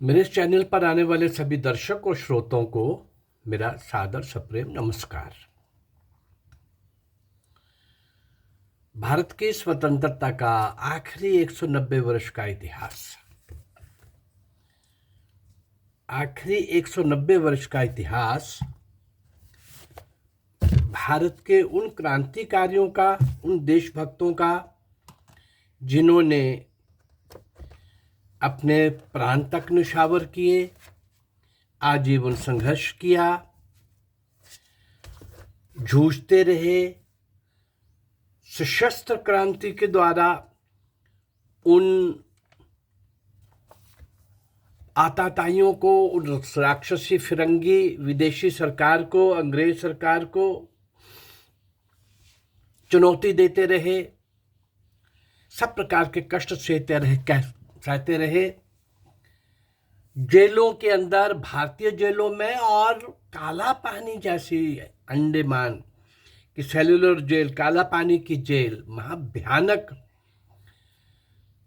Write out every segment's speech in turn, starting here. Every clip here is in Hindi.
मेरे इस चैनल पर आने वाले सभी दर्शक और श्रोताओं को मेरा सादर सप्रेम नमस्कार। भारत की स्वतंत्रता का आखिरी 190 वर्ष का इतिहास। आखिरी 190 वर्ष का इतिहास भारत के उन क्रांतिकारियों का, उन देशभक्तों का जिन्होंने अपने प्राण तक न्यौछावर किए, आजीवन संघर्ष किया, जूझते रहे, सशस्त्र क्रांति के द्वारा उन आतताइयों को, उन राक्षसी फिरंगी विदेशी सरकार को, अंग्रेज सरकार को चुनौती देते रहे, सब प्रकार के कष्ट सहते रहे। जेलों के अंदर, भारतीय जेलों में और काला पानी जैसी अंडमान की सेल्युलर जेल, काला पानी की जेल, वहां भयानक।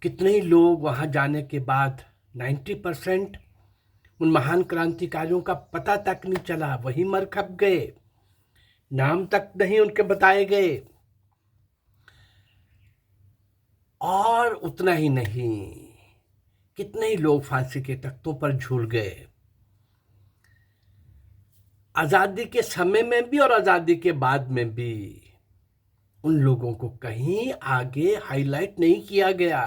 कितने ही लोग वहां जाने के बाद 90% उन महान क्रांतिकारियों का पता तक नहीं चला, वही मर खप गए, नाम तक नहीं उनके बताए गए। और उतना ही नहीं, कितने ही लोग फांसी के तख्तों पर झूल गए। आजादी के समय में भी और आजादी के बाद में भी उन लोगों को कहीं आगे हाईलाइट नहीं किया गया।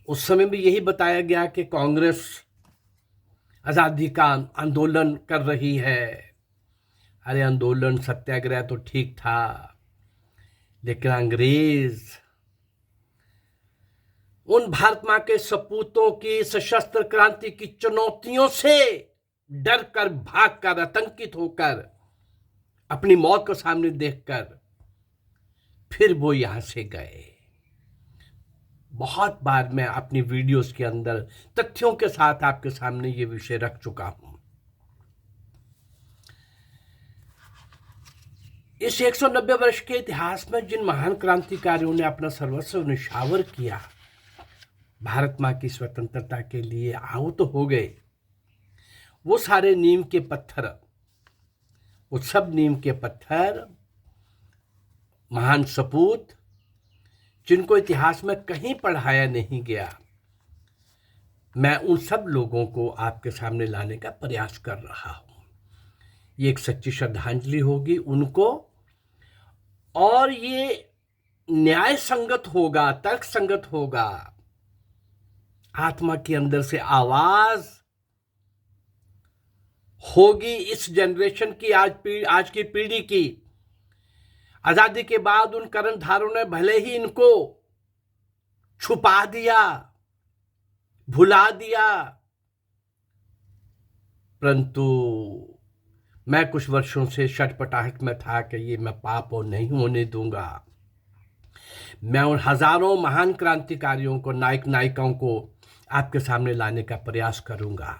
उस समय भी यही बताया गया कि कांग्रेस आजादी का आंदोलन कर रही है। अरे आंदोलन, सत्याग्रह तो ठीक था, लेकिन अंग्रेज उन भारत मां के सपूतों की सशस्त्र क्रांति की चुनौतियों से डरकर, भागकर, आतंकित होकर, अपनी मौत को सामने देखकर फिर वो यहां से गए। बहुत बार मैं अपनी वीडियोस के अंदर तथ्यों के साथ आपके सामने ये विषय रख चुका हूं। इस 190 वर्ष के इतिहास में जिन महान क्रांतिकारियों ने अपना सर्वस्व न्यौछावर किया, भारत मां की स्वतंत्रता के लिए आहूत हो गए, वो सारे नीम के पत्थर, वो सब नीम के पत्थर, महान सपूत, जिनको इतिहास में कहीं पढ़ाया नहीं गया, मैं उन सब लोगों को आपके सामने लाने का प्रयास कर रहा हूं। ये एक सच्ची श्रद्धांजलि होगी उनको, और ये न्याय संगत होगा, तर्क संगत होगा। आत्मा के अंदर से आवाज होगी इस जनरेशन की, आज की पीढ़ी की। आजादी के बाद उन कर्णधारों ने भले ही इनको छुपा दिया, भुला दिया, परंतु मैं कुछ वर्षों से छटपटाहट में था कि ये मैं पाप और नहीं होने दूंगा। मैं उन हजारों महान क्रांतिकारियों को, नायक नायिकाओं को आपके सामने लाने का प्रयास करूंगा।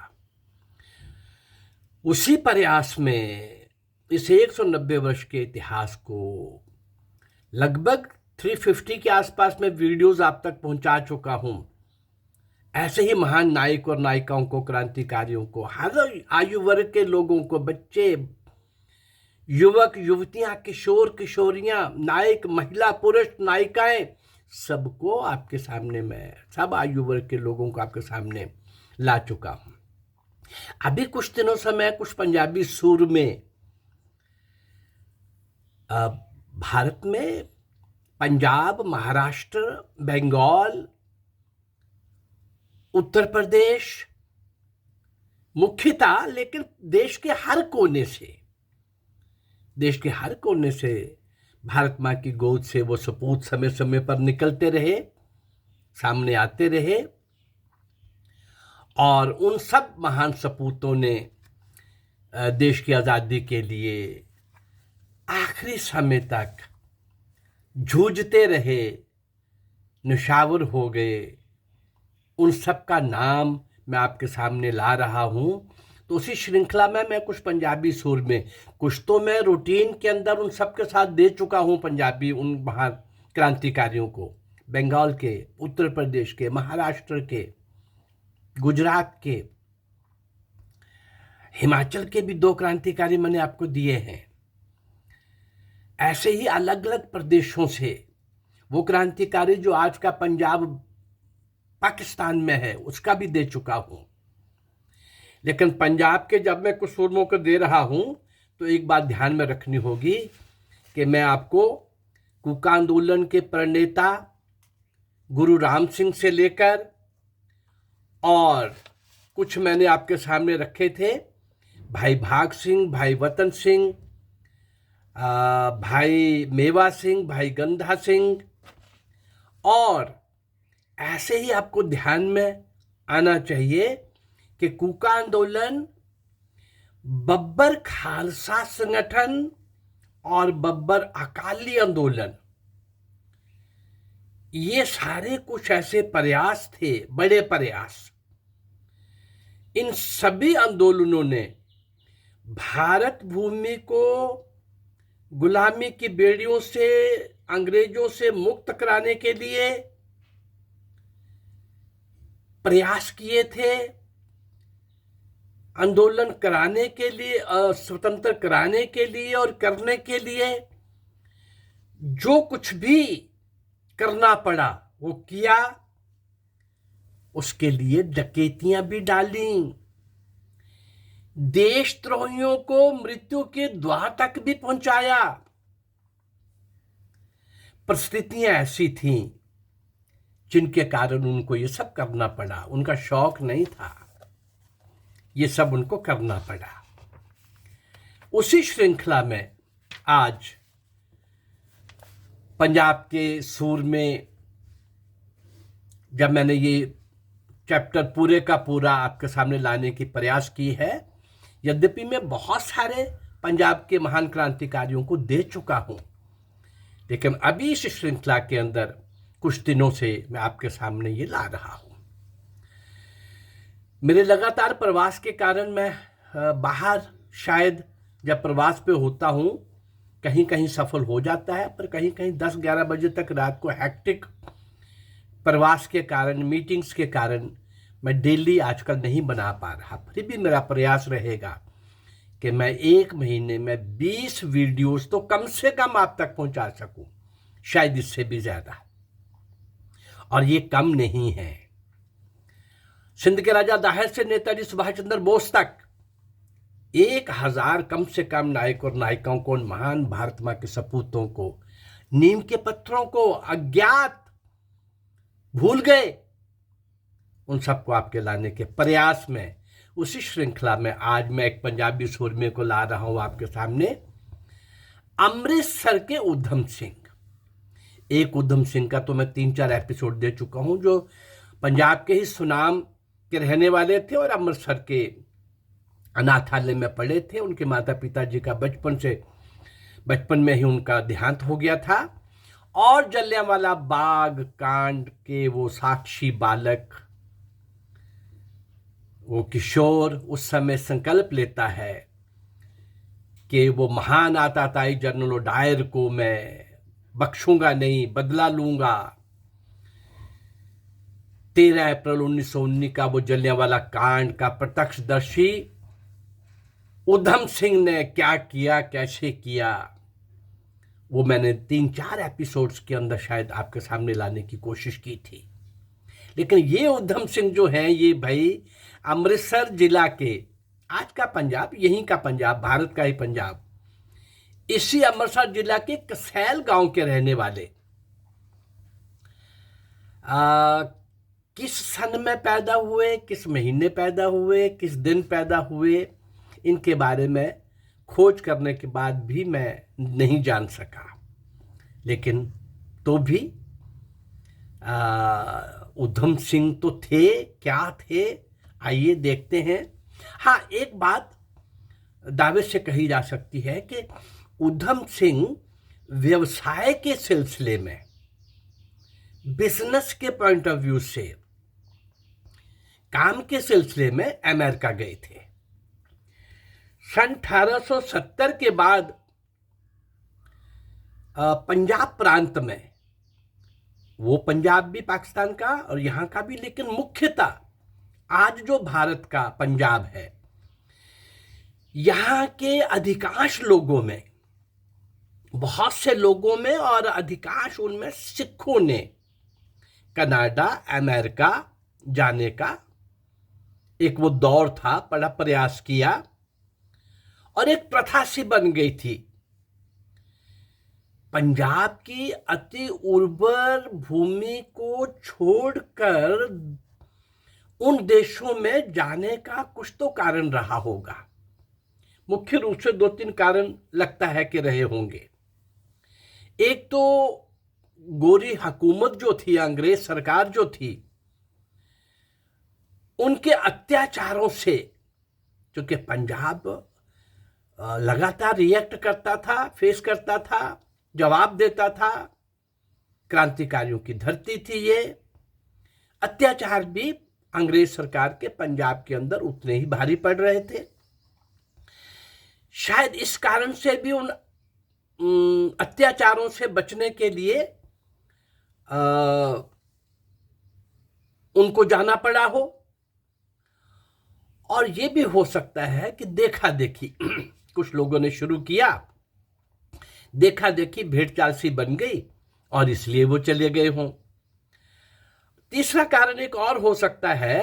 उसी प्रयास में इस 190 वर्ष के इतिहास को लगभग 350 के आसपास में वीडियोस आप तक पहुंचा चुका हूं। ऐसे ही महान नायक और नायिकाओं को, क्रांतिकारियों को, हर आयु वर्ग के लोगों को, बच्चे, युवक, युवतियां, किशोर, किशोरियां, नायक, महिला, पुरुष, नायिकाएं, सबको आपके सामने, मैं सब आयु वर्ग के लोगों को आपके सामने ला चुका हूं। अभी कुछ दिनों से मैं कुछ पंजाबी सुर में भारत में पंजाब, महाराष्ट्र, बंगाल, उत्तर प्रदेश मुख्यतः, लेकिन देश के हर कोने से भारत मां की गोद से वो सपूत समय समय पर निकलते रहे, सामने आते रहे, और उन सब महान सपूतों ने देश की आजादी के लिए आखिरी समय तक जूझते रहे, न्यौछावर हो गए। उन सब का नाम मैं आपके सामने ला रहा हूं। तो उसी श्रृंखला में मैं कुछ पंजाबी सुर में, कुछ तो मैं रूटीन के अंदर उन सब के साथ दे चुका हूं, पंजाबी उन महान क्रांतिकारियों को, बंगाल के, उत्तर प्रदेश के, महाराष्ट्र के, गुजरात के, हिमाचल के भी 2 क्रांतिकारी मैंने आपको दिए हैं। ऐसे ही अलग अलग प्रदेशों से वो क्रांतिकारी जो आज का पंजाब पाकिस्तान में है उसका भी दे चुका हूं। लेकिन पंजाब के जब मैं कुछ सूरमों को दे रहा हूं तो एक बात ध्यान में रखनी होगी कि मैं आपको कूका आंदोलन के प्रणेता गुरु राम सिंह से लेकर और कुछ मैंने आपके सामने रखे थे, भाई भाग सिंह, भाई वतन सिंह, भाई मेवा सिंह, भाई गंधा सिंह, और ऐसे ही आपको ध्यान में आना चाहिए कि कूका आंदोलन, बब्बर खालसा संगठन और बब्बर अकाली आंदोलन, ये सारे कुछ ऐसे प्रयास थे, बड़े प्रयास। इन सभी आंदोलनों ने भारत भूमि को गुलामी की बेड़ियों से, अंग्रेजों से मुक्त कराने के लिए प्रयास किए थे, आंदोलन कराने के लिए, स्वतंत्र कराने के लिए और करने के लिए जो कुछ भी करना पड़ा वो किया। उसके लिए डकैतियां भी डाली, देशद्रोहियों को मृत्यु के द्वार तक भी पहुंचाया। परिस्थितियां ऐसी थीं जिनके कारण उनको ये सब करना पड़ा। उनका शौक नहीं था, ये सब उनको करना पड़ा। उसी श्रृंखला में आज पंजाब के सूर में जब मैंने ये चैप्टर पूरे का पूरा आपके सामने लाने की प्रयास की है, यद्यपि मैं बहुत सारे पंजाब के महान क्रांतिकारियों को दे चुका हूं, लेकिन अभी इस श्रृंखला के अंदर कुछ दिनों से मैं आपके सामने ये ला रहा हूं। मेरे लगातार प्रवास के कारण मैं बाहर, शायद जब प्रवास पे होता हूं कहीं कहीं सफल हो जाता है, पर कहीं कहीं 10-11 बजे तक रात को हैक्टिक प्रवास के कारण, मीटिंग्स के कारण मैं डेली आजकल नहीं बना पा रहा। फिर भी मेरा प्रयास रहेगा कि मैं एक महीने में 20 वीडियोस तो कम से कम आप तक पहुंचा सकूं, शायद इससे भी ज्यादा। और ये कम नहीं है। सिंध के राजा दाहिर से नेताजी सुभाष चंद्र बोस तक 1000 कम से कम नायक और नायिकाओं को, महान भारत मां के सपूतों को, नीम के पत्थरों को, अज्ञात, भूल गए, उन सबको आपके लाने के प्रयास में, उसी श्रृंखला में आज मैं एक पंजाबी सूरमे को ला रहा हूं आपके सामने, अमृतसर के उधम सिंह। एक उधम सिंह का तो मैं 3-4 एपिसोड दे चुका हूं, जो पंजाब के ही सुनाम के रहने वाले थे और अमृतसर के अनाथालय में पड़े थे। उनके माता पिता जी का बचपन में ही उनका देहांत हो गया था, और जलियांवाला बाग कांड के वो साक्षी बालक, वो किशोर उस समय संकल्प लेता है कि वो महान आताताई जनरल डायर को मैं बख्शूंगा नहीं, बदला लूंगा। 13 अप्रैल 1919 का वो जलियांवाला कांड का प्रत्यक्षदर्शी उधम सिंह ने क्या किया, कैसे किया, वो मैंने 3-4 एपिसोड्स के अंदर शायद आपके सामने लाने की कोशिश की थी। लेकिन ये उधम सिंह जो हैं, ये भाई अमृतसर जिला के, आज का पंजाब, यहीं का पंजाब, भारत का ही पंजाब, इसी अमृतसर जिला के कसैल गांव के रहने वाले, किस सन में पैदा हुए, किस महीने पैदा हुए, किस दिन पैदा हुए, इनके बारे में खोज करने के बाद भी मैं नहीं जान सका। लेकिन तो भी उधम सिंह तो थे, क्या थे, आइए देखते हैं। हाँ, एक बात दावे से कही जा सकती है कि उधम सिंह व्यवसाय के सिलसिले में, बिजनेस के पॉइंट ऑफ व्यू से, काम के सिलसिले में अमेरिका गए थे। सन 1870 के बाद पंजाब प्रांत में, वो पंजाब भी पाकिस्तान का और यहां का भी, लेकिन मुख्यतः आज जो भारत का पंजाब है, यहाँ के अधिकांश लोगों में, बहुत से लोगों में और अधिकांश उनमें सिखों ने कनाडा, अमेरिका जाने का एक वो दौर था, बड़ा प्रयास किया और एक प्रथा सी बन गई थी। पंजाब की अति उर्वर भूमि को छोड़कर उन देशों में जाने का कुछ तो कारण रहा होगा। मुख्य रूप से 2-3 कारण लगता है कि रहे होंगे। एक तो गोरी हुकूमत जो थी, अंग्रेज सरकार जो थी, उनके अत्याचारों से, क्योंकि पंजाब लगातार रिएक्ट करता था, फेस करता था, जवाब देता था, क्रांतिकारियों की धरती थी ये, अत्याचार भी अंग्रेज सरकार के पंजाब के अंदर उतने ही भारी पड़ रहे थे। शायद इस कारण से भी उन अत्याचारों से बचने के लिए उनको जाना पड़ा हो, और ये भी हो सकता है कि देखा देखी कुछ लोगों ने शुरू किया, देखा देखी भेड़चाल सी बन गई और इसलिए वो चले गए हों। तीसरा कारण एक और हो सकता है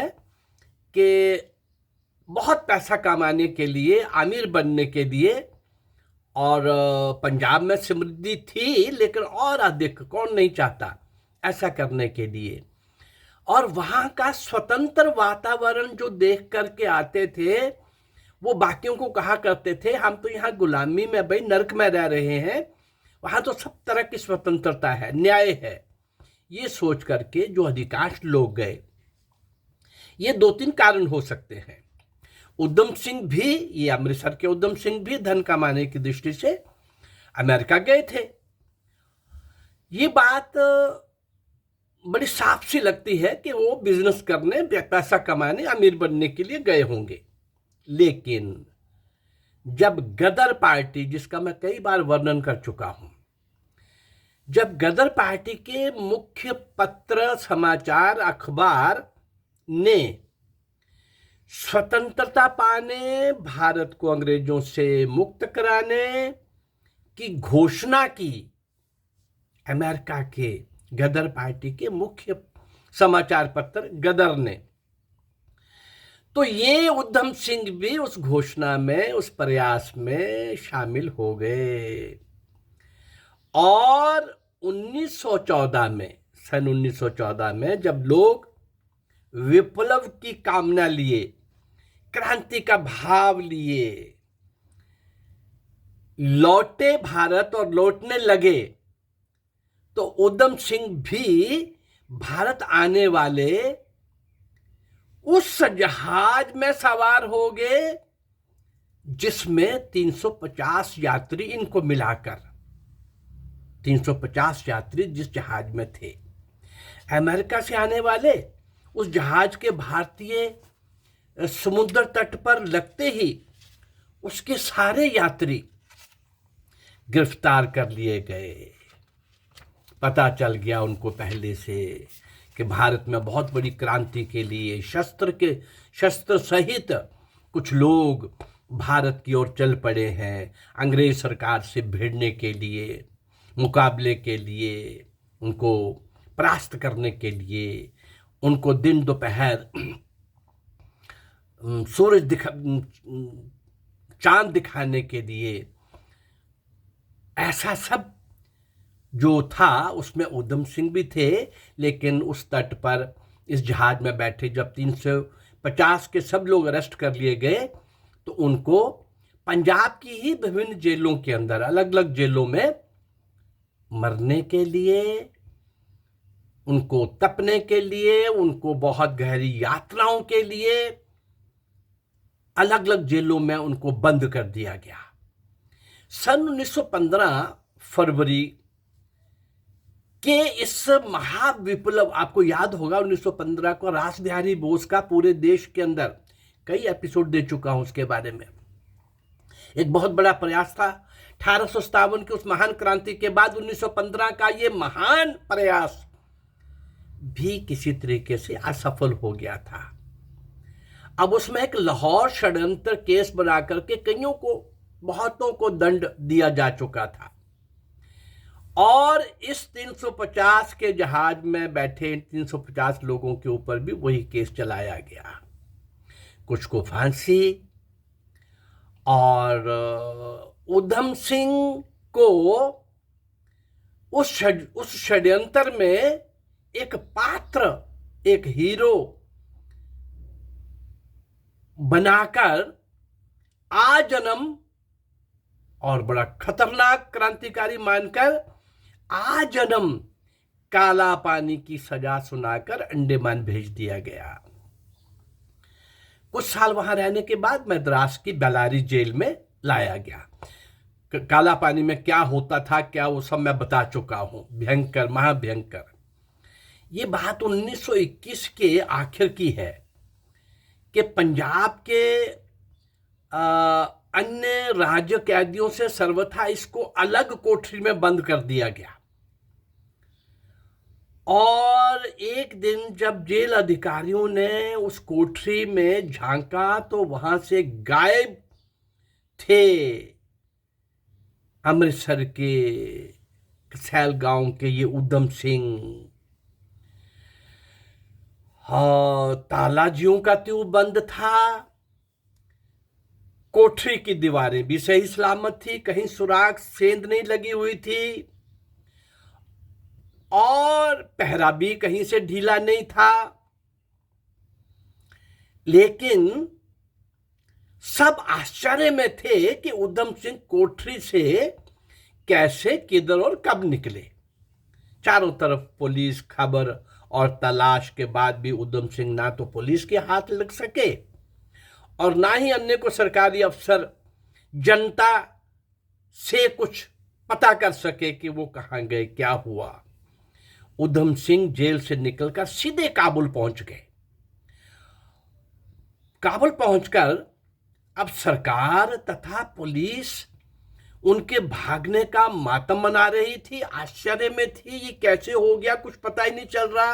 कि बहुत पैसा कमाने के लिए, अमीर बनने के लिए, और पंजाब में समृद्धि थी लेकिन और अधिक कौन नहीं चाहता ऐसा करने के लिए, और वहाँ का स्वतंत्र वातावरण जो देख करके आते थे, वो बाकियों को कहा करते थे हम तो यहाँ गुलामी में भाई नर्क में रह रहे हैं, वहाँ तो सब तरह की स्वतंत्रता है, न्याय है। ये सोच करके जो अधिकांश लोग गए, ये 2-3 कारण हो सकते हैं। उधम सिंह भी, ये अमृतसर के उधम सिंह भी धन कमाने की दृष्टि से अमेरिका गए थे। ये बात बड़ी साफ सी लगती है कि वो बिजनेस करने, पैसा कमाने, अमीर बनने के लिए गए होंगे। लेकिन जब गदर पार्टी, जिसका मैं कई बार वर्णन कर चुका हूं, जब गदर पार्टी के मुख्य पत्र, समाचार, अखबार ने स्वतंत्रता पाने, भारत को अंग्रेजों से मुक्त कराने की घोषणा की, अमेरिका के गदर पार्टी के मुख्य समाचार पत्र गदर ने, तो ये उधम सिंह भी उस घोषणा में, उस प्रयास में शामिल हो गए। और 1914 में, सन 1914 में जब लोग विप्लव की कामना लिए, क्रांति का भाव लिए, लौटे भारत और लौटने लगे, तो उधम सिंह भी भारत आने वाले उस जहाज में सवार हो गए जिसमें 350 यात्री, इनको मिलाकर 350 यात्री जिस जहाज में थे, अमेरिका से आने वाले उस जहाज के भारतीय समुद्र तट पर लगते ही उसके सारे यात्री गिरफ्तार कर लिए गए। पता चल गया उनको पहले से कि भारत में बहुत बड़ी क्रांति के लिए शस्त्र सहित कुछ लोग भारत की ओर चल पड़े हैं, अंग्रेज सरकार से भिड़ने के लिए, मुकाबले के लिए, उनको परास्त करने के लिए, उनको दिन दोपहर सूरज चांद दिखाने के लिए। ऐसा सब जो था उसमें उधम सिंह भी थे। लेकिन उस तट पर इस जहाज में बैठे जब 350 के सब लोग अरेस्ट कर लिए गए तो उनको पंजाब की ही विभिन्न जेलों के अंदर, अलग अलग जेलों में मरने के लिए, उनको तपने के लिए, उनको बहुत गहरी यात्राओं के लिए अलग अलग जेलों में उनको बंद कर दिया गया। सन 1915 फरवरी के इस महाविप्लव, आपको याद होगा 1915 को रास बिहारी बोस का पूरे देश के अंदर, कई एपिसोड दे चुका हूं उसके बारे में, एक बहुत बड़ा प्रयास था। 1857 की उस महान क्रांति के बाद 1915 का ये महान प्रयास भी किसी तरीके से असफल हो गया था। अब उसमें एक लाहौर षड्यंत्र केस बना करके कईयों को, बहुतों को दंड दिया जा चुका था। और इस 350 के जहाज में बैठे 350 लोगों के ऊपर भी वही केस चलाया गया। कुछ को फांसी, और उधम सिंह को उस षड्यंत्र में एक पात्र, एक हीरो बनाकर आजन्म, और बड़ा खतरनाक क्रांतिकारी मानकर आजन्म काला पानी की सजा सुनाकर अंडमान भेज दिया गया। कुछ साल वहां रहने के बाद मद्रास की बेलारी जेल में लाया गया। काला पानी में क्या होता था, क्या, वो सब मैं बता चुका हूं। भयंकर, महाभयंकर। ये बात 1921 के आखिर की है कि पंजाब के अन्य राज्य कैदियों से सर्वथा इसको अलग कोठरी में बंद कर दिया गया। और एक दिन जब जेल अधिकारियों ने उस कोठरी में झांका तो वहां से गायब थे अमृतसर के कसैल गांव के ये उधम सिंह। हाँ, ताला ज्यों का त्यों बंद था। कोठरी की दीवारें भी सही सलामत थी, कहीं सुराग सेंध नहीं लगी हुई थी, और पहरा भी कहीं से ढीला नहीं था। लेकिन सब आश्चर्य में थे कि उधम सिंह कोठरी से कैसे, किधर और कब निकले। चारों तरफ पुलिस, खबर और तलाश के बाद भी उधम सिंह ना तो पुलिस के हाथ लग सके और ना ही अन्य को सरकारी अफसर जनता से कुछ पता कर सके कि वो कहां गए, क्या हुआ। उधम सिंह जेल से निकलकर सीधे काबुल पहुंच गए। काबुल पहुंचकर अब सरकार तथा पुलिस उनके भागने का मातम मना रही थी, आश्चर्य में थी। ये कैसे हो गया, कुछ पता ही नहीं चल रहा,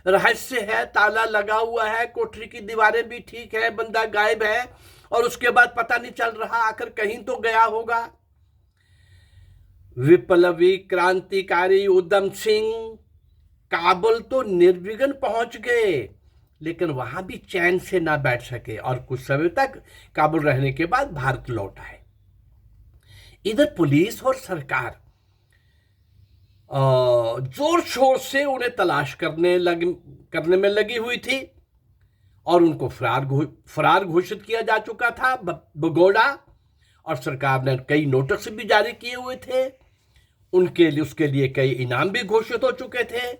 रहस्य है, ताला लगा हुआ है, कोठरी की दीवारें भी ठीक है, बंदा गायब है, और उसके बाद पता नहीं चल रहा, आखिर कहीं तो गया होगा। विप्लवी क्रांतिकारी उधम सिंह काबुल तो निर्विघ्न पहुंच गए, लेकिन वहां भी चैन से ना बैठ सके और कुछ समय तक काबुल रहने के बाद भारत लौट आए। इधर पुलिस और सरकार जोर शोर से उन्हें तलाश करने में लगी हुई थी और उनको फरार घोषित किया जा चुका था बगौड़ा, और सरकार ने कई नोटिस भी जारी किए हुए थे। उसके लिए कई इनाम भी घोषित हो चुके थे।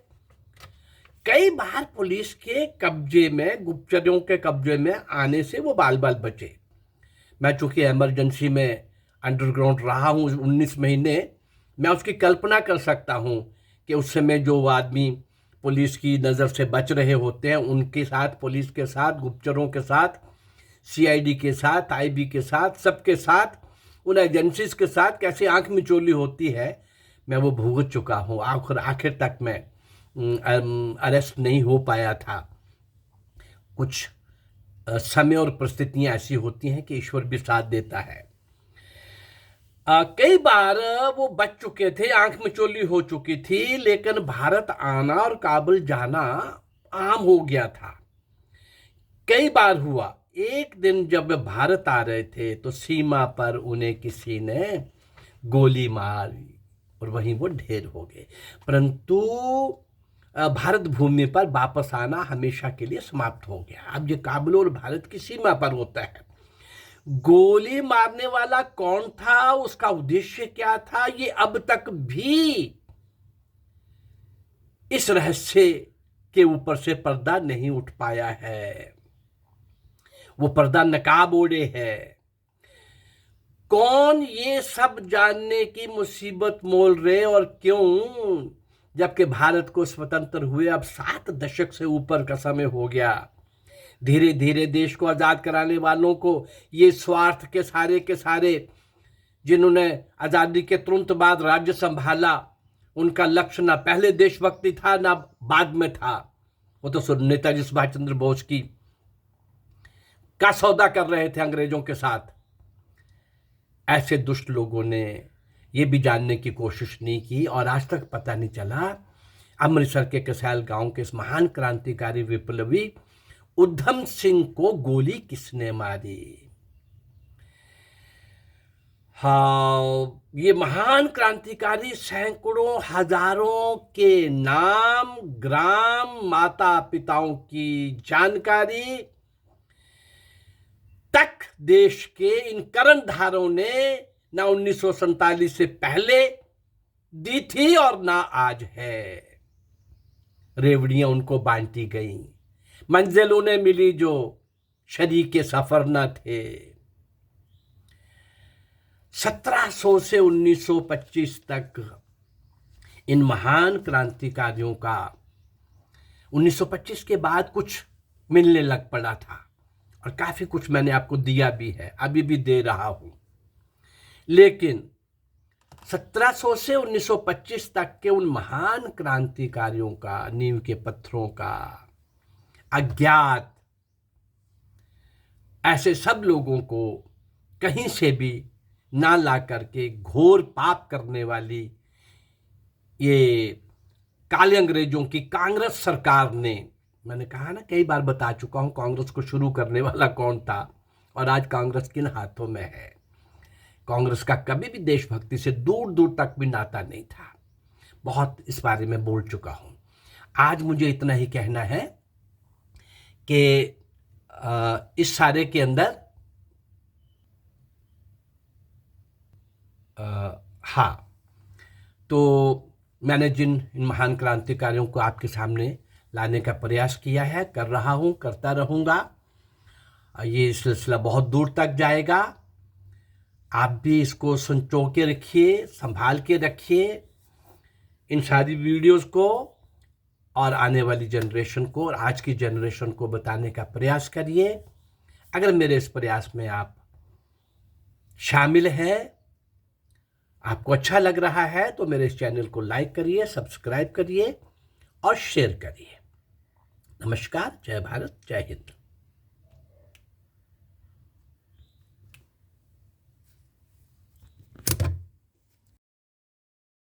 कई बार पुलिस के कब्जे में, गुप्तचरों के कब्जे में आने से वो बाल बाल बचे। मैं चूंकि इमरजेंसी में अंडरग्राउंड रहा हूँ 19 महीने, मैं उसकी कल्पना कर सकता हूँ कि उस समय जो आदमी पुलिस की नज़र से बच रहे होते हैं, उनके साथ, पुलिस के साथ, गुप्तचरों के साथ, सीआईडी के साथ, आईबी के साथ, सबके साथ, उन एजेंसीज के साथ कैसे आंख मिचोली होती है, मैं वो भुगत चुका हूँ। आखिर तक मैं अरेस्ट नहीं हो पाया था। कुछ समय और परिस्थितियां ऐसी होती हैं कि ईश्वर भी साथ देता है। कई बार वो बच चुके थे, आंख मिचोली हो चुकी थी, लेकिन भारत आना और काबुल जाना आम हो गया था। कई बार हुआ, एक दिन जब भारत आ रहे थे तो सीमा पर उन्हें किसी ने गोली मारी और वहीं वो ढेर हो गए। परंतु भारत भूमि पर वापस आना हमेशा के लिए समाप्त हो गया। अब ये काबुल और भारत की सीमा पर होता है। गोली मारने वाला कौन था, उसका उद्देश्य क्या था, ये अब तक भी इस रहस्य के ऊपर से पर्दा नहीं उठ पाया है। वो पर्दा नकाब ओढ़े है। कौन, ये सब जानने की मुसीबत मोल रहे, और क्यों, जबकि भारत को स्वतंत्र हुए अब 7 दशक से ऊपर का समय हो गया। धीरे धीरे देश को आज़ाद कराने वालों को ये स्वार्थ के सारे जिन्होंने आज़ादी के तुरंत बाद राज्य संभाला, उनका लक्ष्य ना पहले देशभक्ति था ना बाद में था। वो तो नेताजी सुभाष चंद्र बोस की का सौदा कर रहे थे अंग्रेजों के साथ। ऐसे दुष्ट लोगों ने ये भी जानने की कोशिश नहीं की और आज तक पता नहीं चला अमृतसर के कसैल गांव के इस महान क्रांतिकारी विप्लवी उधम सिंह को गोली किसने मारी। हाँ, ये महान क्रांतिकारी सैकड़ों हजारों के नाम, ग्राम, माता पिताओं की जानकारी तक देश के इन कर्णधारों ने ना 1947 से पहले दी थी और ना आज है। रेवड़ियां उनको बांटी गईं, मंजिल उन्हें मिली जो शरीके सफर न थे। 1700 से 1925 तक इन महान क्रांतिकारियों का 1925 के बाद कुछ मिलने लग पड़ा था और काफी कुछ मैंने आपको दिया भी है, अभी भी दे रहा हूं। लेकिन 1700 से 1925 तक के उन महान क्रांतिकारियों का, नींव के पत्थरों का, अज्ञात ऐसे सब लोगों को कहीं से भी ना ला करके घोर पाप करने वाली ये काले अंग्रेजों की कांग्रेस सरकार ने, मैंने कहा ना, कई बार बता चुका हूं कांग्रेस को शुरू करने वाला कौन था और आज कांग्रेस किन हाथों में है। कांग्रेस का कभी भी देशभक्ति से दूर दूर तक भी नाता नहीं था। बहुत इस बारे में बोल चुका हूं। आज मुझे इतना ही कहना है कि इस सारे के अंदर हाँ, तो मैंने जिन इन महान क्रांतिकारियों को आपके सामने लाने का प्रयास किया है, कर रहा हूं, करता रहूंगा। ये सिलसिला बहुत दूर तक जाएगा। आप भी इसको संजो के रखिए, संभाल के रखिए इन सारी वीडियोस को और आने वाली जनरेशन को और आज की जनरेशन को बताने का प्रयास करिए। अगर मेरे इस प्रयास में आप शामिल हैं, आपको अच्छा लग रहा है, तो मेरे इस चैनल को लाइक करिए, सब्सक्राइब करिए और शेयर करिए। नमस्कार, जय भारत, जय हिंद।